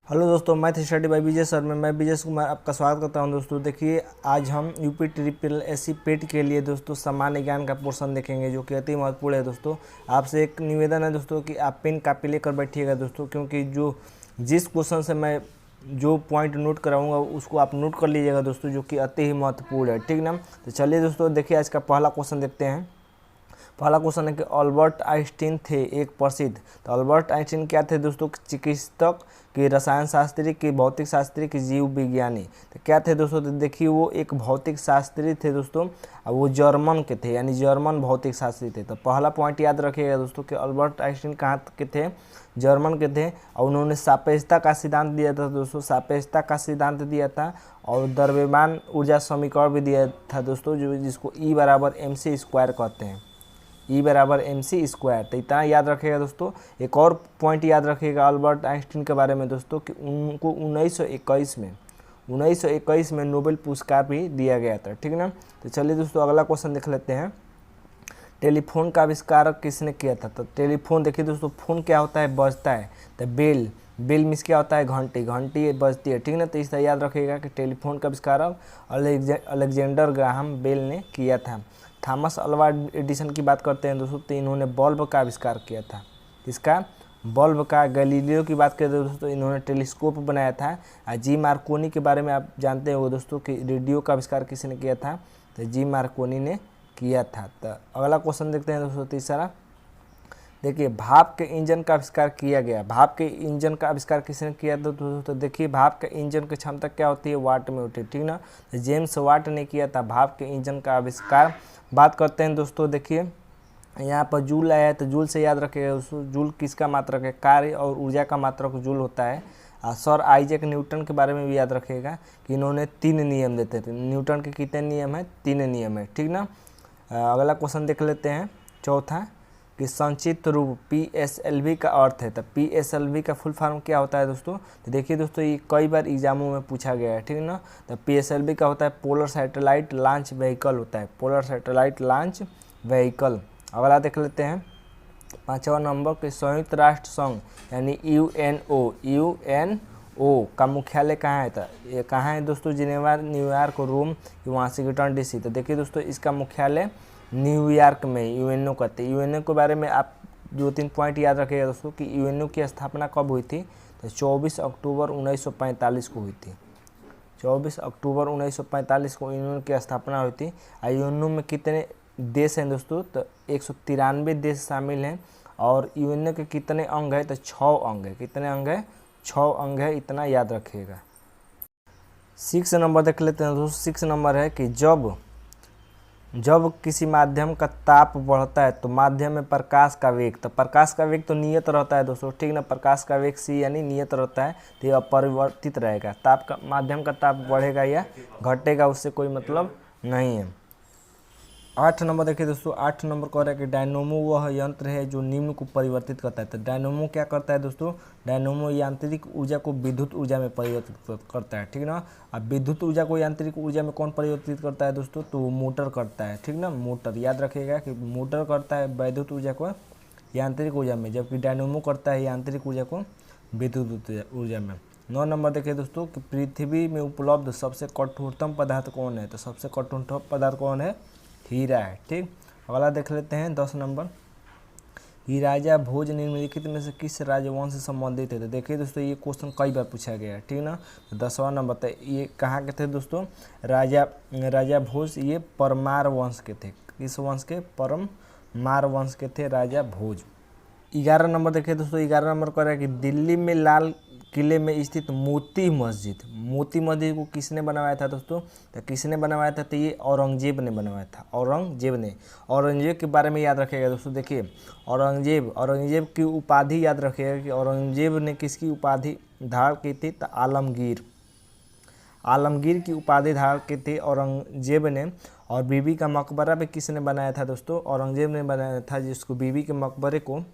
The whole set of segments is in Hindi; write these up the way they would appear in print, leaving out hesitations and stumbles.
हेलो दोस्तों, मैथ स्टडी बाय विजय सर में मैं विजय कुमार आपका स्वागत करता हूं। दोस्तों देखिए, आज हम यूपी ट्रिपल एससी पेट के लिए दोस्तों सामान्य ज्ञान का पोर्शन देखेंगे, जो कि अति महत्वपूर्ण है। दोस्तों आपसे एक निवेदन है दोस्तों कि आप पेन कापी लेकर बैठिएगा दोस्तों, क्योंकि जिस क्वेश्चन से मैं जो पॉइंट नोट कराऊंगा उसको आप नोट कर लीजिएगा दोस्तों, जो कि अति ही महत्वपूर्ण है। ठीक ना। तो चलिए दोस्तों, देखिए आज का पहला क्वेश्चन देखते हैं। पहला क्वेश्चन है कि अल्बर्ट आइंस्टीन थे एक प्रसिद्ध। तो अल्बर्ट आइंस्टीन क्या थे दोस्तों? चिकित्सक, कि रसायन शास्त्री, कि भौतिक शास्त्री, कि जीव विज्ञानी। तो क्या थे दोस्तों? तो देखिए वो एक भौतिक शास्त्री थे दोस्तों, और वो जर्मन के थे, यानी जर्मन भौतिक शास्त्री थे। तो पहला पॉइंट याद रखिएगा दोस्तों कि अल्बर्ट आइंस्टीन कहाँ के थे? जर्मन के थे। और उन्होंने सापेक्षता का सिद्धांत दिया था दोस्तों, सापेक्षता का सिद्धांत दिया था, और द्रव्यमान ऊर्जा समीकरण भी दिया था दोस्तों, जिसको E बराबर MC स्क्वायर कहते हैं। E बराबर MC स्क्वायर। तो इतना याद रखिएगा दोस्तों। एक और पॉइंट याद रखिएगा अल्बर्ट आइंस्टीन के बारे में दोस्तों कि उनको 1921 में नोबेल पुरस्कार भी दिया गया था। ठीक ना। तो चलिए दोस्तों, अगला क्वेश्चन देख लेते हैं। टेलीफोन का आविष्कार किसने किया था? तो टेलीफोन, देखिए दोस्तों, फोन क्या होता है? बजता है। तो बेल, बेल मीन्स क्या होता है? घंटी, घंटी बजती है। ठीक ना। तो इसका याद रखिएगा कि टेलीफोन का आविष्कार अलेक्जेंडर ग्राहम बेल ने किया था। थॉमस अल्वा एडिसन की बात करते हैं दोस्तों, तो इन्होंने बल्ब का आविष्कार किया था। इसका बल्ब का। गैलीलियो की बात करें दोस्तों, इन्होंने टेलीस्कोप बनाया था। जी मार्कोनी के बारे में आप जानते हो दोस्तों कि रेडियो का आविष्कार किसने किया था? तो जी मार्कोनी ने किया था। तो अगला क्वेश्चन देखते हैं दोस्तों, तीसरा। देखिए, भाप के इंजन का आविष्कार किया गया। भाप के इंजन का आविष्कार किसने किया था दोस्तों? तो देखिए, भाप के इंजन की क्षमता क्या होती है? वाट में होती है। ठीक ना। तो जेम्स वाट ने किया था भाप के इंजन का आविष्कार। बात करते हैं दोस्तों, देखिए यहाँ पर जूल आया है, तो जूल से याद रखिएगा दोस्तों, जूल किसका मात्रक है? कार्य और ऊर्जा का मात्रक जूल होता है। सर आइजैक न्यूटन के बारे में भी याद रखिएगा कि इन्होंने 3 नियम देते थे। न्यूटन के कितने नियम हैं? 3 नियम है। ठीक ना। अगला क्वेश्चन देख लेते हैं, चौथा, कि संक्षिप्त रूप PSLV का अर्थ है। तो PSLV का फुल फॉर्म क्या होता है दोस्तों? तो देखिए दोस्तों, ये कई बार एग्जामों में पूछा गया है। ठीक ना। तो PSLV का होता है पोलर सैटेलाइट लॉन्च व्हीकल होता है, पोलर सैटेलाइट लॉन्च व्हीकल। अगला देख लेते हैं, 5वां नंबर के संयुक्त राष्ट्र संघ यानी UNO का मुख्यालय कहाँ है? तो ये कहाँ है दोस्तों? जिनेवा, न्यूयॉर्क, रोम, वाशिंगटन DC। तो देखिए दोस्तों, इसका मुख्यालय न्यूयॉर्क में UNO कहते हैं। UNO के बारे में आप 2-3 पॉइंट याद रखिएगा दोस्तों कि UNO की स्थापना कब हुई थी? तो 24 अक्टूबर 1945 को हुई थी। 24 अक्टूबर 1945 को UNO की स्थापना हुई थी। UNO में कितने देश हैं दोस्तों? तो 193 देश शामिल हैं। और UNO के कितने अंग हैं? तो 6 अंग है। कितने अंग है? 6 अंग है। इतना याद रखिएगा। 6 नंबर देख लेते हैं दोस्तों। 6 नंबर है कि जब किसी माध्यम का ताप बढ़ता है तो माध्यम में प्रकाश का वेग, तो प्रकाश का वेग तो नियत रहता है दोस्तों। ठीक ना। प्रकाश का वेग C यानी नियत रहता है, तो ये अपरिवर्तित रहेगा। ताप का, माध्यम का ताप बढ़ेगा या घटेगा, उससे कोई मतलब नहीं है। 8 नंबर देखिए दोस्तों। 8 नंबर कह रहा है कि डायनोमो वह यंत्र है जो निम्न को परिवर्तित करता है। तो डायनोमो क्या करता है दोस्तों? डायनोमो यांत्रिक ऊर्जा को विद्युत ऊर्जा में परिवर्तित करता है। ठीक ना। अब विद्युत ऊर्जा को यांत्रिक ऊर्जा में कौन परिवर्तित करता है दोस्तों? तो वो मोटर करता है। ठीक ना। मोटर याद रखिएगा कि मोटर करता है विद्युत ऊर्जा को यांत्रिक ऊर्जा में, जबकि डायनोमो करता है यांत्रिक ऊर्जा को विद्युत ऊर्जा में। 9 नंबर देखिए दोस्तों कि पृथ्वी में उपलब्ध सबसे कठोरतम पदार्थ कौन है? तो सबसे कठोरतम पदार्थ कौन है? हीरा है। ठीक। अगला देख लेते हैं 10 नंबर, कि राजा भोज निम्नलिखित में से किस राजवंश से संबंधित है? तो देखिए दोस्तों, ये क्वेश्चन कई बार पूछा गया है। ठीक ना। तो 10वां नंबर था, ये कहाँ के थे दोस्तों? राजा भोज ये परमार वंश के थे। किस वंश के? परमार वंश के थे राजा भोज। 11 नंबर देखिए दोस्तों। 11 नंबर कह रहा है कि दिल्ली में लाल किले में स्थित मोती मस्जिद को किसने बनवाया था दोस्तों? तो किसने बनवाया था? तो ये औरंगजेब ने बनवाया था। औरंगजेब के बारे में याद रखिएगा दोस्तों। देखिए, औरंगजेब की उपाधि याद रखिएगा कि औरंगजेब ने किसकी उपाधि धारण की थी? तो आलमगीर की उपाधि धारण की थी औरंगजेब ने। और बीबी का मकबरा भी किसने बनाया था दोस्तों? औरंगजेब ने बनाया था, जिसको बीबी के मकबरे को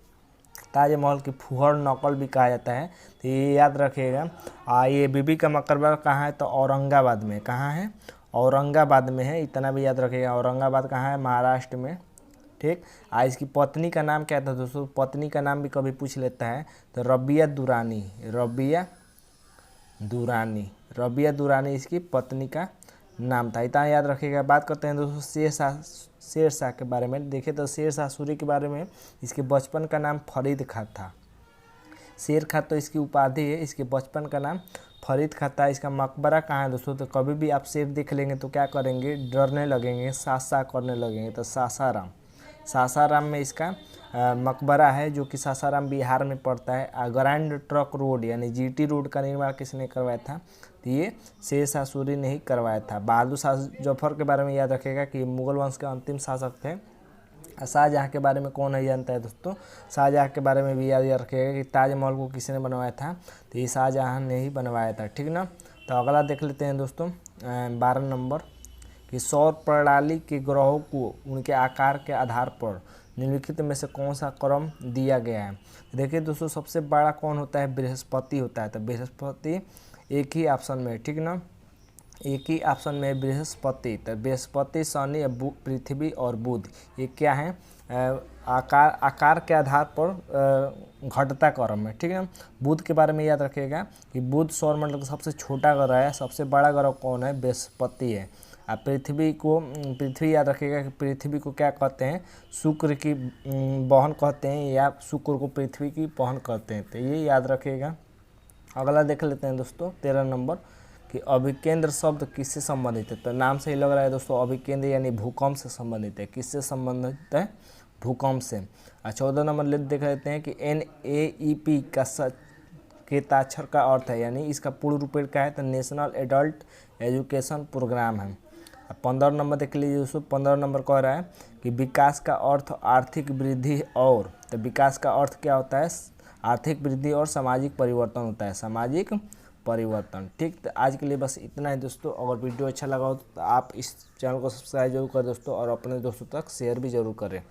ताजमहल की फुहर नकल भी कहा जाता है। तो ये याद रखिएगा। ये बीबी का मकबरा कहाँ है? तो औरंगाबाद में। कहाँ है? औरंगाबाद में है। इतना भी याद रखिएगा। औरंगाबाद कहाँ है? महाराष्ट्र में। ठीक। इसकी पत्नी का नाम क्या था दोस्तों? पत्नी का नाम भी कभी पूछ लेता है। तो रबिया दुरानी दुरानी। रबिया दुरानी इसकी पत्नी का नाम था। इतना याद रखिएगा। बात करते हैं दोस्तों शेरशाह के बारे में। देखें तो शेरशाह सूरी के बारे में, इसके बचपन का नाम फरीद खां था। शेर खां तो इसकी उपाधि है, इसके बचपन का नाम फरीद खां था। इसका मकबरा कहाँ है दोस्तों? तो कभी भी आप शेर देख लेंगे तो क्या करेंगे? डरने लगेंगे, सा करने लगेंगे। तो सासाराम में इसका मकबरा है, जो कि सासाराम बिहार में पड़ता है। ग्रैंड ट्रंक रोड यानी जीटी रोड का निर्माण किसने करवाया था? तो ये शेरशाह सूरी ने ही करवाया था। बहादुर शाह जफर के बारे में याद रखेगा कि मुगल वंश के अंतिम शासक थे। शाहजहाँ के बारे में कौन नहीं जानता है दोस्तों? शाहजहाँ के बारे में भी याद रखिएगा कि ताजमहल को किसने बनवाया था? तो ये शाहजहाँ ने ही बनवाया था। ठीक ना। तो अगला देख लेते हैं दोस्तों 12 नंबर कि सौर प्रणाली के ग्रहों को उनके आकार के आधार पर निम्नलिखित में से कौन सा क्रम दिया गया है? देखिए दोस्तों, सबसे बड़ा कौन होता है? बृहस्पति होता है। तो बृहस्पति एक ही ऑप्शन में है। ठीक ना, एक ही ऑप्शन में बृहस्पति। तो बृहस्पति, शनि, पृथ्वी और बुध, ये क्या है? आकार के आधार पर घटता क्रम है। ठीक है। बुध के बारे में याद रखिएगा कि बुध सौरमंडल का सबसे छोटा ग्रह है। सबसे बड़ा ग्रह कौन है? बृहस्पति है। आप पृथ्वी याद रखिएगा कि पृथ्वी को क्या कहते हैं? शुक्र की बहन कहते हैं, या शुक्र को पृथ्वी की बहन कहते हैं। तो ये याद रखिएगा। अगला देख लेते हैं दोस्तों 13 नंबर कि अभिकेंद्र शब्द किससे संबंधित है? तो नाम से ही लग रहा है दोस्तों, अभिकेंद्र यानी भूकंप से संबंधित है। किससे संबंधित है? भूकंप से। 14 नंबर देख लेते हैं कि NAEP का केताक्षर का अर्थ है, यानी इसका पूर्ण रूप क्या है? तो नेशनल एडल्ट एजुकेशन प्रोग्राम है। 15 नंबर देख लीजिए दोस्तों। 15 नंबर कह रहा है कि विकास का अर्थ आर्थिक वृद्धि और, तो विकास का अर्थ क्या होता है? आर्थिक वृद्धि और सामाजिक परिवर्तन होता है। सामाजिक परिवर्तन। ठीक, तो आज के लिए बस इतना ही दोस्तों। अगर वीडियो अच्छा लगा हो तो आप इस चैनल को सब्सक्राइब जरूर करें दोस्तों, और अपने दोस्तों तक शेयर भी जरूर करें।